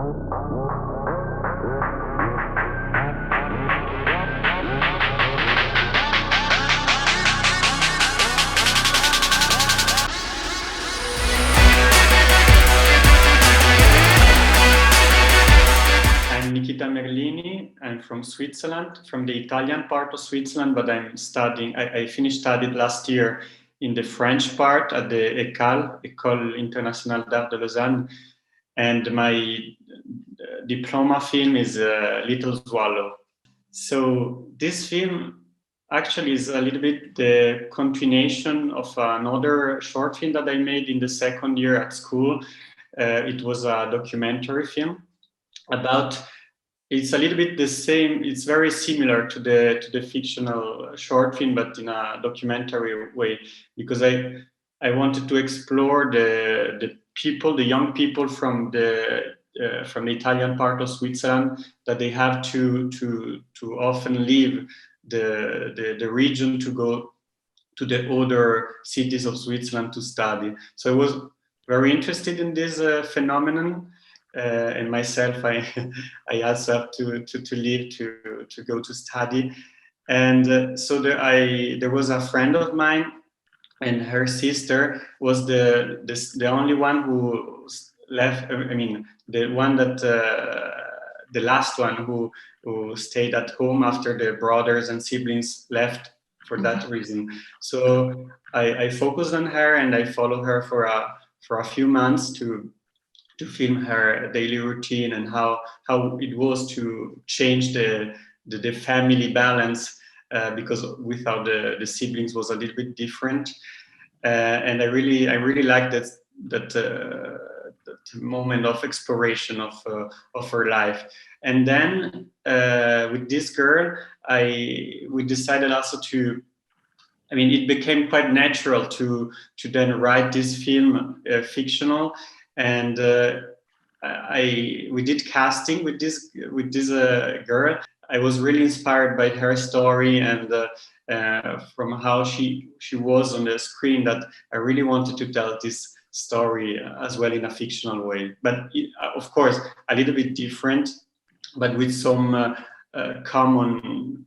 I'm Nikita Merlini. I'm from Switzerland, from the Italian part of Switzerland, but I'm studying, I finished studied last year in the French part at the ECAL, École Internationale d'Art de Lausanne. And my diploma film is Little Swallow. So this film actually is a little bit the continuation of another short film that I made in the second year at school. It was a documentary film about, it's a little bit the same, it's very similar to the fictional short film, but in a documentary way, because I wanted to explore the people, the young people from the Italian part of Switzerland, that they have to often leave the region to go to the other cities of Switzerland to study. So I was very interested in this phenomenon. And myself, I also have to leave to go to study, and so there was a friend of mine, and her sister was the only one who left. I mean, the one that the last one who stayed at home after the brothers and siblings left for that reason. So I focused on her, and I followed her for a few months to film her daily routine and how it was to change the family balance, because without the siblings was a little bit different, and I really liked that moment of exploration of her life. And then with this girl, we decided also to, I mean, it became quite natural to then write this film, fictional, and we did casting with this girl. I was really inspired by her story and from how she was on the screen, that I really wanted to tell this story as well in a fictional way. But of course, a little bit different, but with some common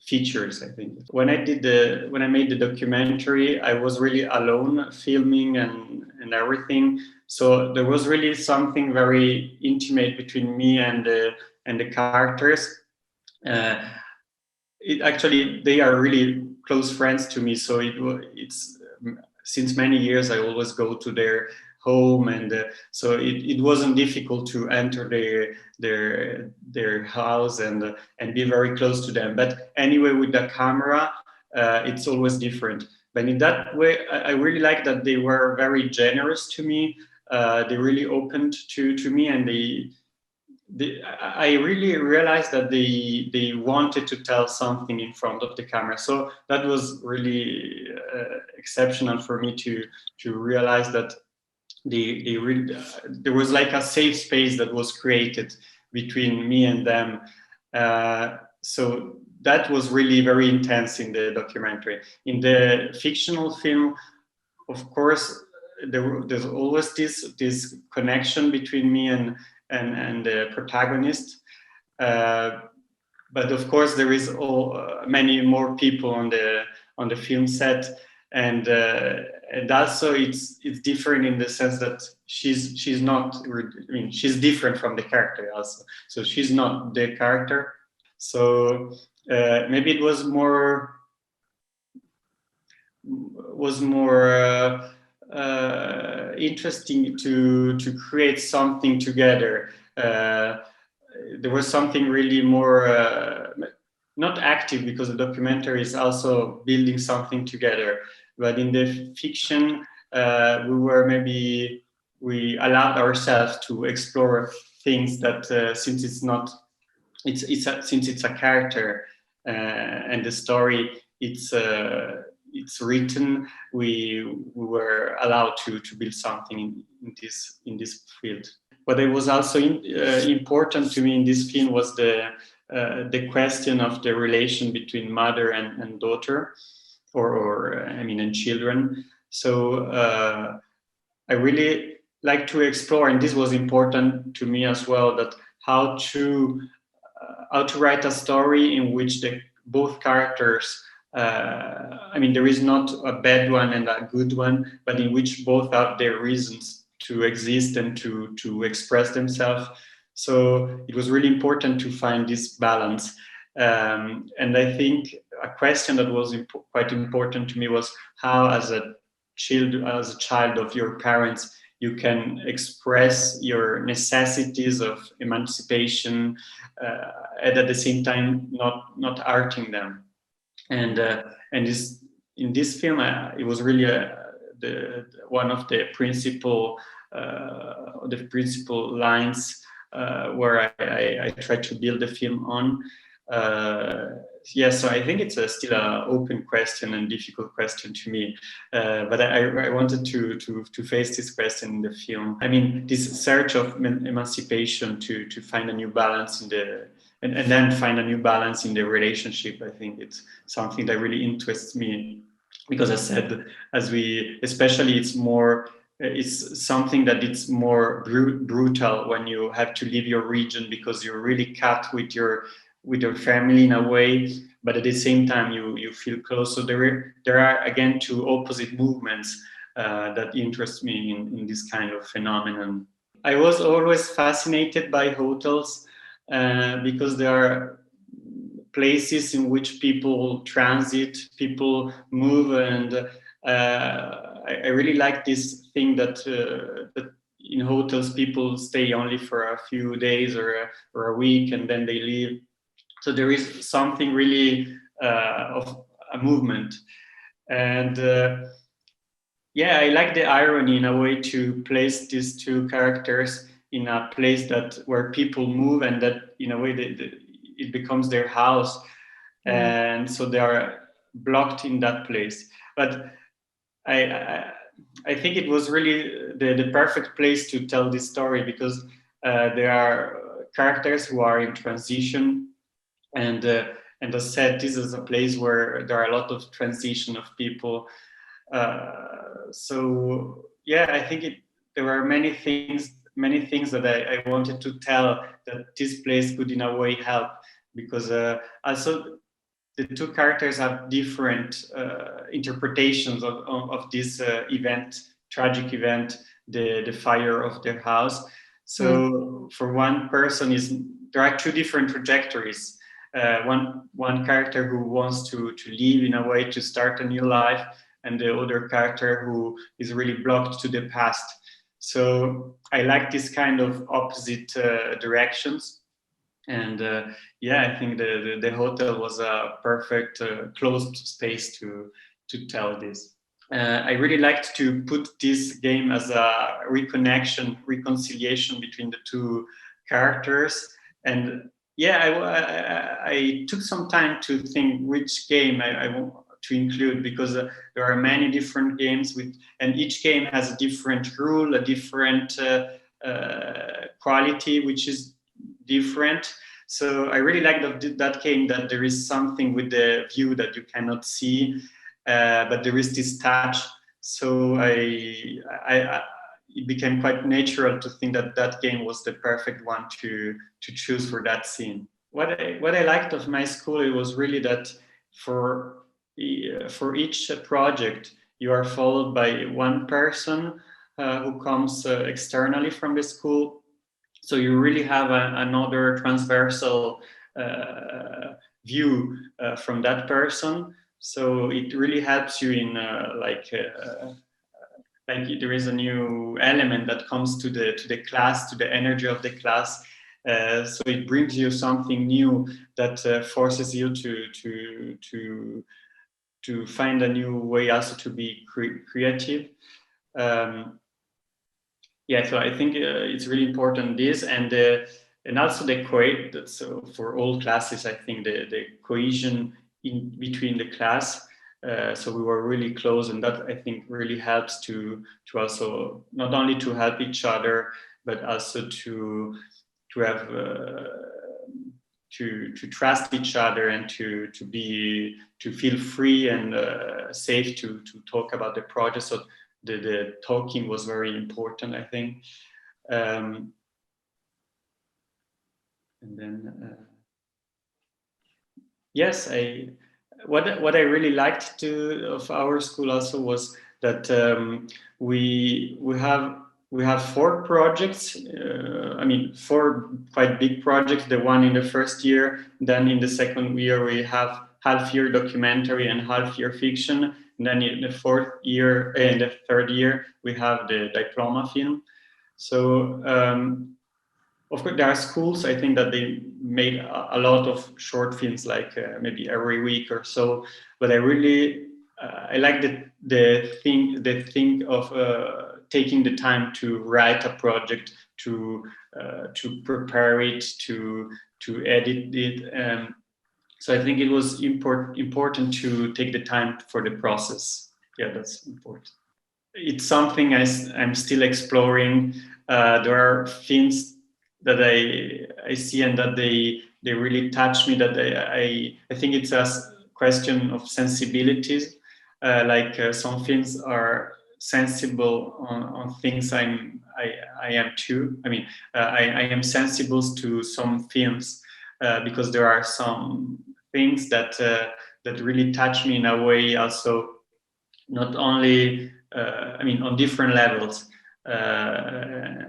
features, I think. When I made the documentary, I was really alone filming and everything. So there was really something very intimate between me and the characters. They are really close friends to me. So it's since many years I always go to their home, and so it wasn't difficult to enter their house and be very close to them. But anyway, with the camera, it's always different. But in that way, I really like that they were very generous to me. They really opened to me, and I really realized that they wanted to tell something in front of the camera. So that was really exceptional for me to realize that there was like a safe space that was created between me and them. So that was really very intense in the documentary. In the fictional film, of course, there's always this connection between me and the protagonist. But of course, there is many more people on the film set, and also it's different in the sense that she's not. I mean, she's different from the character also. So she's not the character. So maybe it was more interesting to create something together. There was something really more not active, because the documentary is also building something together. But in the fiction, we allowed ourselves to explore things that since it's a character and the story it's written, we were allowed to build something in this field. What was also important to me in this film was the question of the relation between mother and daughter, and children. So I really like to explore, and this was important to me as well, that how to write a story in which both characters, I mean, there is not a bad one and a good one, but in which both have their reasons to exist and to express themselves. So it was really important to find this balance. And I think a question that was quite important to me was how, as a child of your parents, you can express your necessities of emancipation, and at the same time not hurting them. And this, in this film, it was really one of the principal lines where I tried to build the film on. Yeah, so I think it's still an open question and difficult question to me, but I wanted to face this question in the film. I mean, this search of emancipation to find a new balance in the and then find a new balance in the relationship. I think it's something that really interests me, because I said, especially it's something that it's more brutal when you have to leave your region, because you're really cut with your family in a way, but at the same time you feel close. So there are again two opposite movements that interest me in this kind of phenomenon. I was always fascinated by hotels because there are places in which people transit, people move, and I really like this thing that in hotels people stay only for a few days or a week and then they leave. So there is something really of a movement, and yeah, I like the irony in a way to place these two characters in a place where people move, and that in a way it becomes their house, and so they are blocked in that place. But I I think it was really the perfect place to tell this story, because there are characters who are in transition, and and as I said, this is a place where there are a lot of transition of people. So yeah, I think there are many things that I wanted to tell, that this place could in a way help, because also the two characters have different interpretations of this tragic event, the fire of their house. So for one person, there are two different trajectories. One character who wants to live in a way to start a new life, and the other character who is really blocked to the past. So I like this kind of opposite directions. And yeah, I think the hotel was a perfect closed space to tell this. I really liked to put this game as a reconciliation between the two characters. And yeah, I took some time to think which game I want to include, because there are many different games and each game has a different rule, a different quality, which is different. So I really like that game, that there is something with the view that you cannot see, but there is this touch. So it became quite natural to think that game was the perfect one to choose for that scene. What I liked of my school, it was really that for each project you are followed by one person who comes externally from the school. So you really have another transversal view from that person. So it really helps you in like there is a new element that comes to the class, to the energy of the class. So it brings you something new that forces you to find a new way also to be creative. Yeah, so I think it's really important this, and also so for all classes, I think the cohesion in between the class. So we were really close, and that I think really helps to also not only to help each other, but also to have to trust each other, and to feel free and safe to talk about the project. So the talking was very important, I think. And then yes, what I really liked of our school also was that we have 4 projects. I mean, 4 quite big projects. The one in the first year, then in the second year we have half-year documentary and half-year fiction. And then in the in the third year we have the diploma film. So of course, there are schools, I think, that they made a lot of short films, like maybe every week or so. But I really, I like the thing of taking the time to write a project, to prepare it, to edit it. So I think it was important to take the time for the process. Yeah, that's important. It's something I'm still exploring. There are things that I see and that they really touch me. That I think it's a question of sensibilities. Some films are sensible on things I am too. I mean, I am sensible to some films because there are some things that really touch me in a way. Also, not only I mean, on different levels,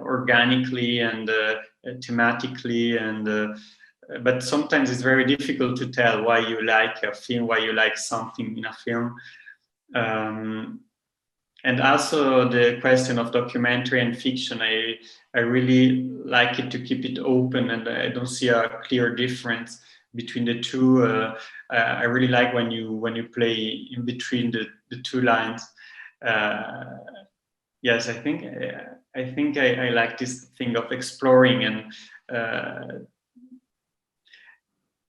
organically and thematically, and but sometimes it's very difficult to tell why you like a film, why you like something in a film. And also the question of documentary and fiction, I really like it to keep it open, and I don't see a clear difference between the two. I really like when you play in between the two lines. Yes, I think I like this thing of exploring and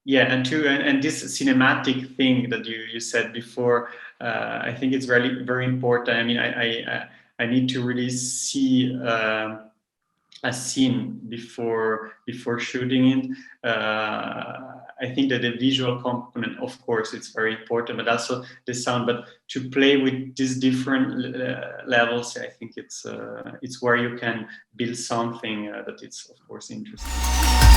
and this cinematic thing that you said before. I think it's really very important. I mean, I need to really see a scene before shooting it. I think that the visual component, of course, it's very important, but also the sound. But to play with these different levels, I think it's where you can build something that it's, of course, interesting.